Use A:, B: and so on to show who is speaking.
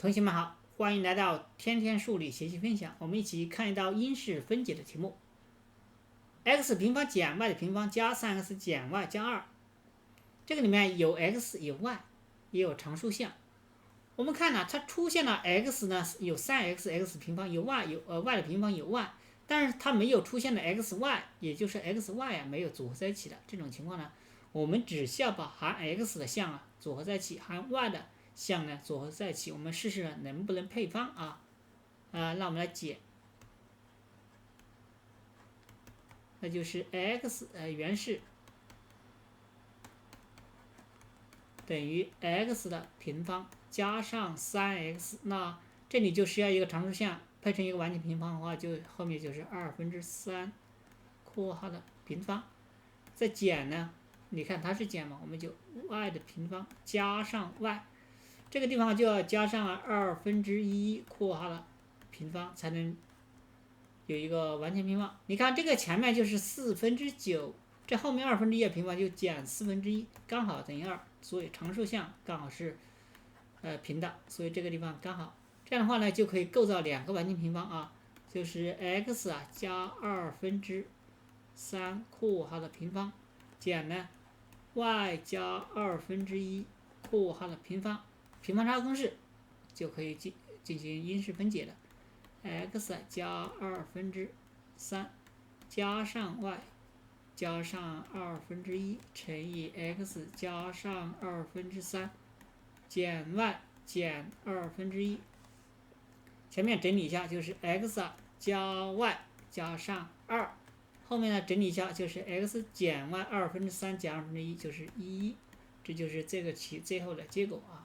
A: 同学们好，欢迎来到天天数理学习分享。我们一起看一道因式分解的题目：x 平方减 y 的平方加 3x 减 y 加2。这个里面有 x 有 y， 也有常数项。我们看呢，它出现了 x 呢有 3x 平方，有 y 的平方有 y， 但是它没有出现的 xy， 也就是 xy 没有组合在一起的这种情况呢，我们只需要把含 x 的项组合在一起，含 y 的项呢组合在一起，我们试试能不能配方啊？那我们来解，那就是 x 原式等于 x 的平方加上 3x， 那这里就需要一个常数项配成一个完全平方的话，就后面就是3/2括号的平方，再减呢，你看它是减嘛，我们就 y 的平方加上 y。这个地方就要加上1/2括号的平方，才能有一个完全平方。你看这个前面就是9/4，这后面1/2的平方就减1/4，刚好等于2，所以常数项刚好是平的，所以这个地方刚好。这样的话呢，就可以构造两个完全平方啊，就是 x 加2/3括号的平方减呢 y 加1/2括号的平方。平方差公式就可以进行因式分解了。x 加2/3加上 y 加上1/2乘以 x 加上2/3减 y 减1/2，前面整理一下就是 x 加 y 加上2，后面呢整理一下就是 x 减 y 2/3减1/2就是1，这就是这个题最后的结果啊。